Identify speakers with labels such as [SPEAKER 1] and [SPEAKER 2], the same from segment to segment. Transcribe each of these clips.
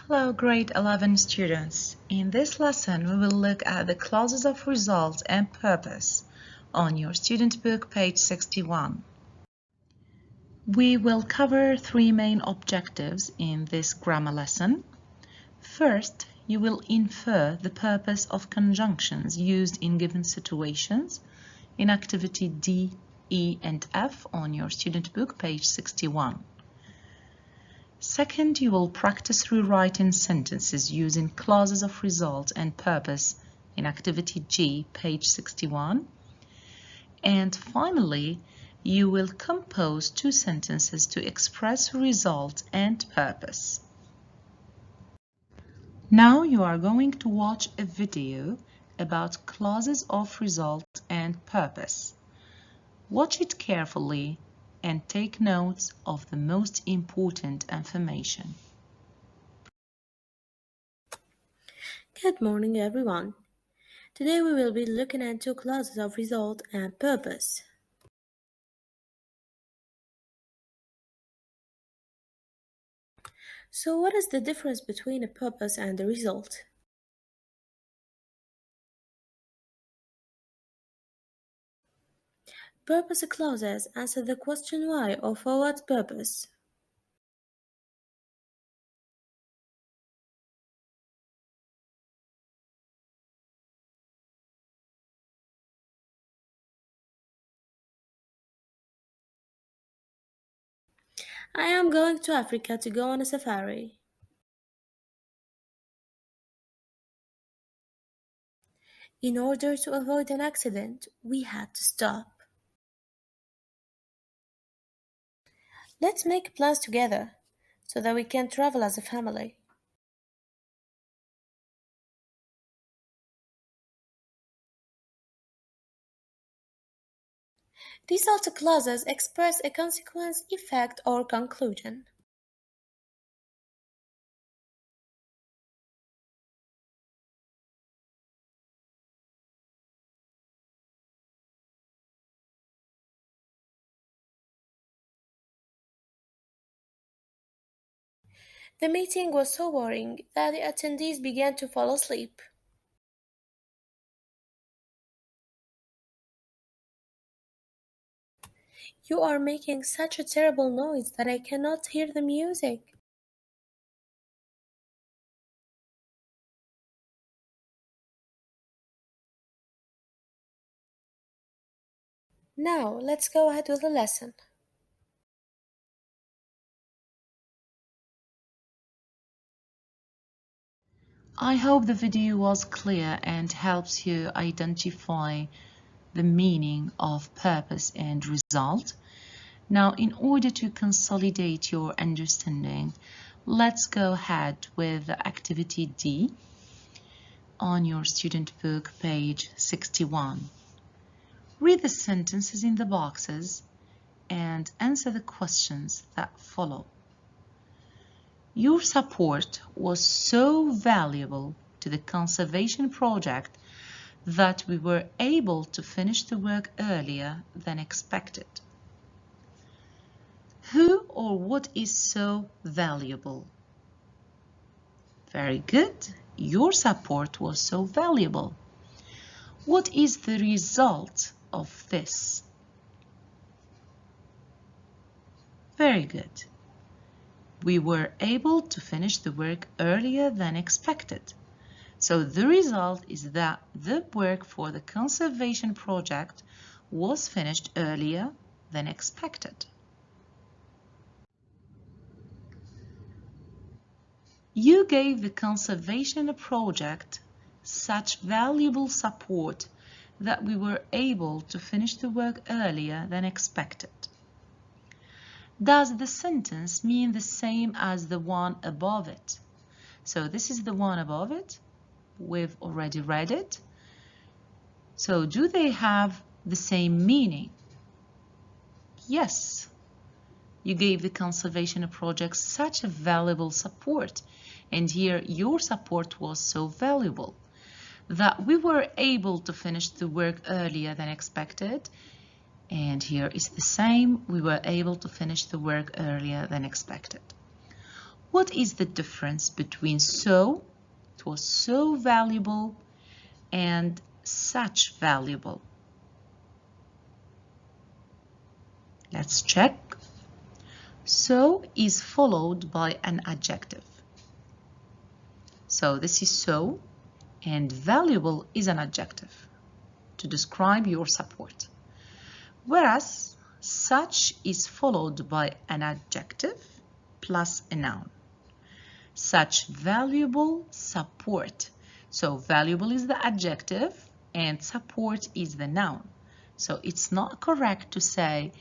[SPEAKER 1] Hello, grade 11 students. In this lesson, we will look at the clauses of result and purpose on your student book, page 61. We will cover three main objectives in this grammar lesson. First, you will infer the purpose of conjunctions used in given situations in activity D, E, and F on your student book, page 61. Second, you will practice rewriting sentences using clauses of result and purpose in activity G, page 61. And finally, you will compose two sentences to express result and purpose. Now you are going to watch a video about clauses of result and purpose. Watch it carefully and take notes of the most important information.
[SPEAKER 2] Good morning, everyone. Today we will be looking at two clauses of result and purpose. So what is the difference between a purpose and a result? Purpose clauses answer the question why or for what purpose. I am going to Africa to go on a safari. In order to avoid an accident, we had to stop. Let's make plans together so that we can travel as a family. These alter clauses express a consequence, effect, or conclusion. The meeting was so boring that the attendees began to fall asleep. You are making such a terrible noise that I cannot hear the music. Now, let's go ahead with the lesson.
[SPEAKER 1] I hope the video was clear and helps you identify the meaning of purpose and result. Now, in order to consolidate your understanding, let's go ahead with activity D on your student book, page 61. Read the sentences in the boxes and answer the questions that follow. Your support was so valuable to the conservation project that we were able to finish the work earlier than expected. Who or what is so valuable? Very good. Your support was so valuable. What is the result of this? Very good. We were able to finish the work earlier than expected. So the result is that the work for the conservation project was finished earlier than expected. You gave the conservation project such valuable support that we were able to finish the work earlier than expected. Does the sentence mean the same as the one above it? So this is the one above it. We've already read it. So do they have the same meaning? Yes. You gave the conservation project such a valuable support, and here your support was so valuable that we were able to finish the work earlier than expected. And here is the same, we were able to finish the work earlier than expected. What is the difference between so, it was so valuable, and such valuable? Let's check. So is followed by an adjective. So this is so, and valuable is an adjective to describe your support. Whereas such is followed by an adjective plus a noun. Such valuable support. So valuable is the adjective and support is the noun. So it's not correct to say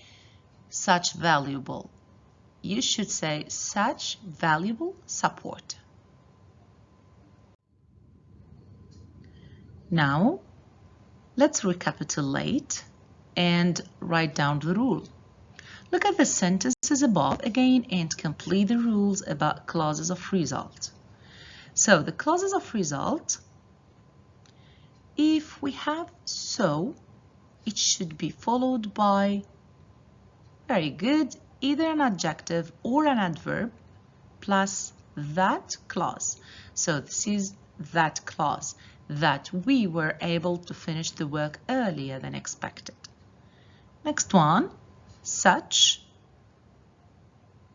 [SPEAKER 1] such valuable. You should say such valuable support. Now, let's recapitulate and write down the rule. Look at the sentences above again and complete the rules about clauses of result. So the clauses of result, if we have so, it should be followed by, very good, either an adjective or an adverb plus that clause. So this is that clause, that we were able to finish the work earlier than expected. Next one, such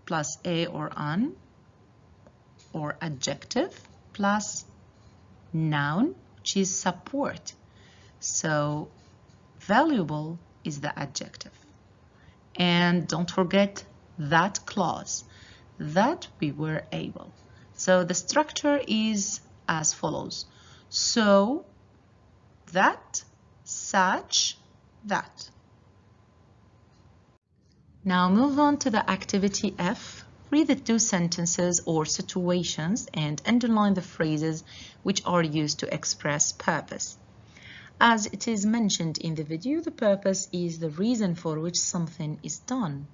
[SPEAKER 1] plus a or an, or adjective plus noun, which is support. So valuable is the adjective. And don't forget that clause, that we were able. So the structure is as follows. So, that, such, that. Now move on to the activity F. Read the two sentences or situations and underline the phrases which are used to express purpose. As it is mentioned in the video, the purpose is the reason for which something is done.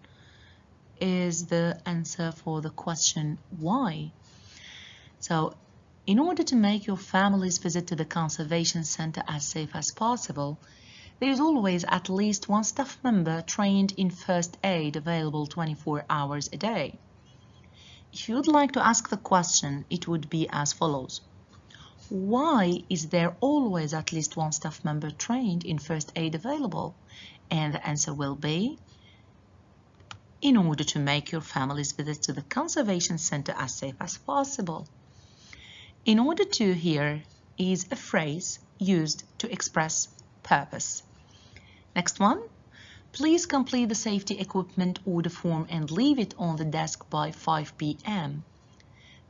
[SPEAKER 1] Is the answer for the question why. So, in order to make your family's visit to the conservation center as safe as possible, there is always at least one staff member trained in first aid available 24 hours a day. If you would like to ask the question, it would be as follows. Why is there always at least one staff member trained in first aid available? And the answer will be, in order to make your family's visit to the conservation center as safe as possible. In order to here is a phrase used to express purpose. Next one, please complete the safety equipment order form and leave it on the desk by 5 p.m.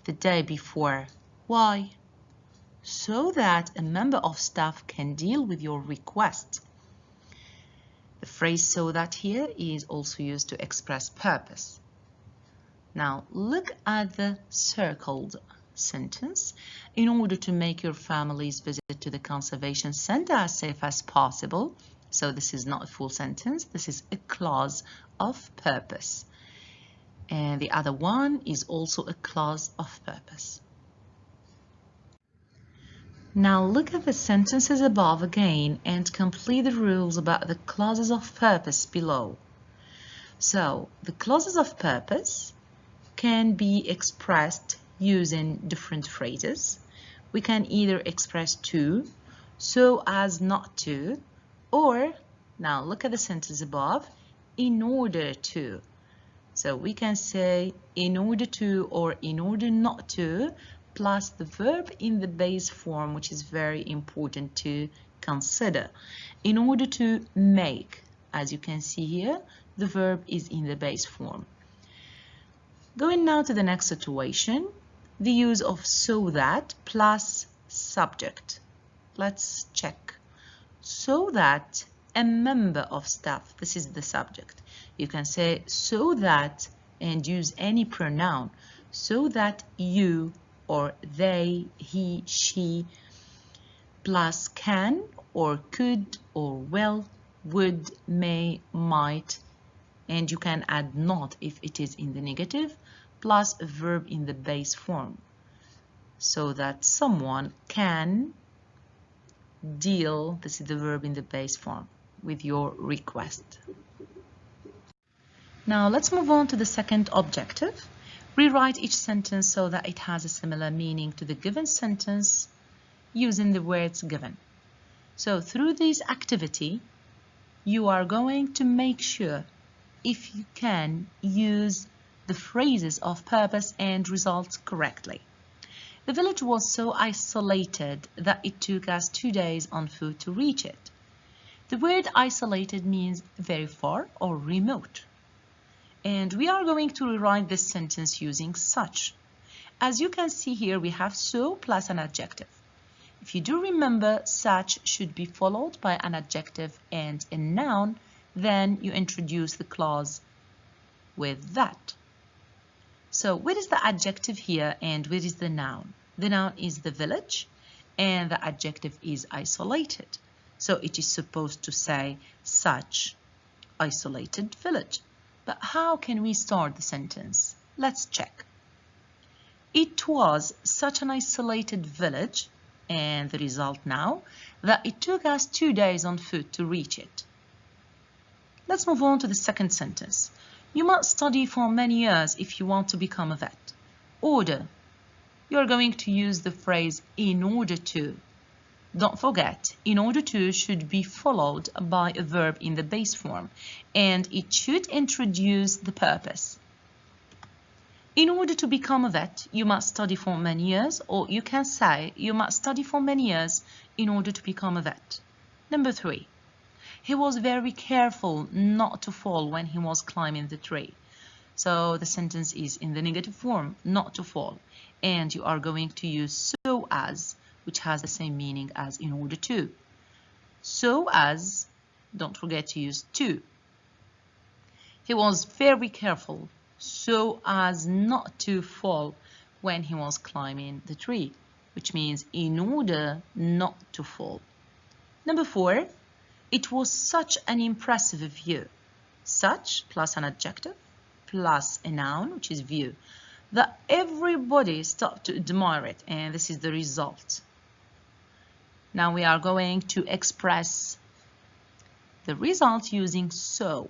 [SPEAKER 1] the day before. Why? So that a member of staff can deal with your request. The phrase so that here is also used to express purpose. Now look at the circled sentence. In order to make your family's visit to the conservation center as safe as possible. So this is not a full sentence, this is a clause of purpose. And the other one is also a clause of purpose. Now look at the sentences above again and complete the rules about the clauses of purpose below. So the clauses of purpose can be expressed using different phrases. We can either express to, so as not to, or, now look at the sentence above, in order to. So we can say in order to or in order not to, plus the verb in the base form, which is very important to consider. In order to make, as you can see here, the verb is in the base form. Going now to the next situation, the use of so that plus subject. Let's check. So that a member of staff, this is the subject. You can say so that and use any pronoun. So that you or they, he, she, plus can or could or will, would, may, might, and you can add not if it is in the negative, plus a verb in the base form. So that someone can deal, this is the verb in the base form, with your request. Now let's move on to the second objective. Rewrite each sentence so that it has a similar meaning to the given sentence using the words given. So through this activity, you are going to make sure if you can use the phrases of purpose and result correctly. The village was so isolated that it took us 2 days on foot to reach it. The word isolated means very far or remote. And we are going to rewrite this sentence using such. As you can see here, we have so plus an adjective. If you do remember, such should be followed by an adjective and a noun, then you introduce the clause with that. So where is the adjective here and where is the noun? The noun is the village and the adjective is isolated. So it is supposed to say such isolated village. But how can we start the sentence? Let's check. It was such an isolated village, and the result now, that it took us 2 days on foot to reach it. Let's move on to the second sentence. You must study for many years if you want to become a vet. Order. You're going to use the phrase in order to. Don't forget, in order to should be followed by a verb in the base form, and it should introduce the purpose. In order to become a vet, you must study for many years, or you can say you must study for many years in order to become a vet. Number 3. He was very careful not to fall when he was climbing the tree. So the sentence is in the negative form, not to fall, and you are going to use so as, which has the same meaning as in order to. So as, don't forget to use to. He was very careful so as not to fall when he was climbing the tree, which means in order not to fall. Number 4, it was such an impressive view. Such plus an adjective plus a noun, which is view, that everybody stopped to admire it, and this is the result. Now we are going to express the result using so.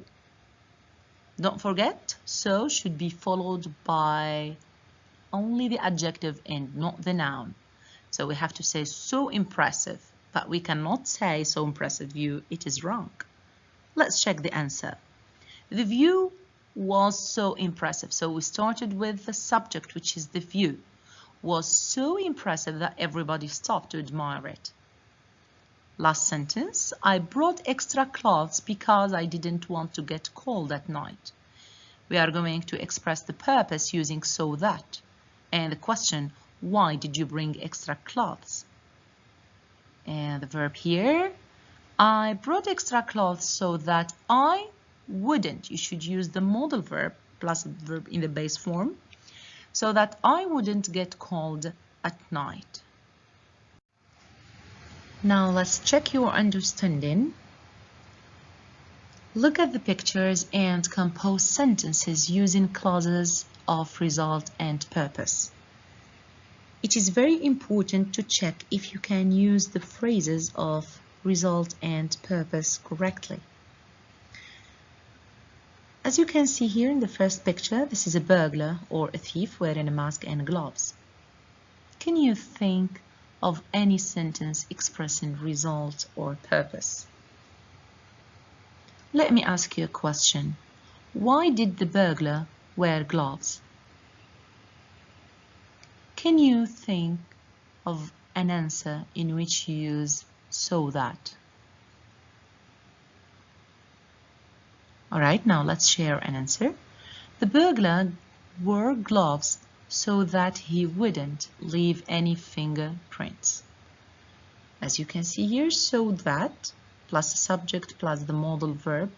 [SPEAKER 1] Don't forget, so should be followed by only the adjective and not the noun. So we have to say so impressive, but we cannot say so impressive view. It is wrong. Let's check the answer. The view was so impressive. So we started with the subject, which is the view. Was so impressive that everybody stopped to admire it. Last sentence, I brought extra clothes because I didn't want to get cold at night. We are going to express the purpose using so that. And the question, why did you bring extra clothes? And the verb here, I brought extra clothes so that I wouldn't. You should use the modal verb plus the verb in the base form, so that I wouldn't get cold at night. Now let's check your understanding. Look at the pictures and compose sentences using clauses of result and purpose. It is very important to check if you can use the phrases of result and purpose correctly. As you can see here in the first picture, this is a burglar or a thief wearing a mask and gloves. Can you think of any sentence expressing result or purpose? Let me ask you a question. Why did the burglar wear gloves? Can you think of an answer in which you use so that? All right, now let's share an answer. The burglar wore gloves so that he wouldn't leave any fingerprints. As you can see here, so that plus the subject plus the modal verb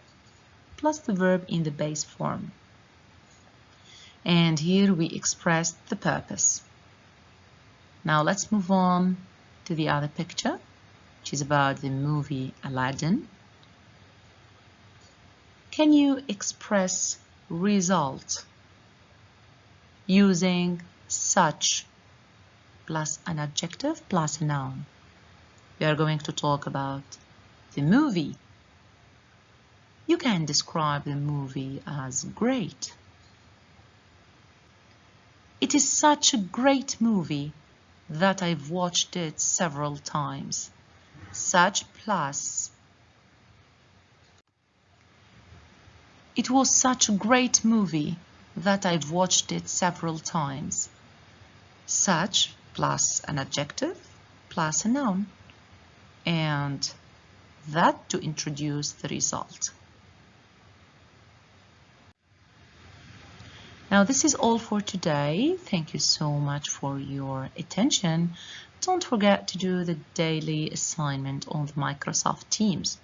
[SPEAKER 1] plus the verb in the base form. And here we expressed the purpose. Now let's move on to the other picture, which is about the movie Aladdin. Can you express result using such plus an adjective plus a noun? We are going to talk about the movie. You can describe the movie as great. It is such a great movie that I've watched it several times. Such plus. It was such a great movie that I've watched it several times. Such plus an adjective plus a noun. And that to introduce the result. Now this is all for today. Thank you so much for your attention. Don't forget to do the daily assignment on the Microsoft Teams.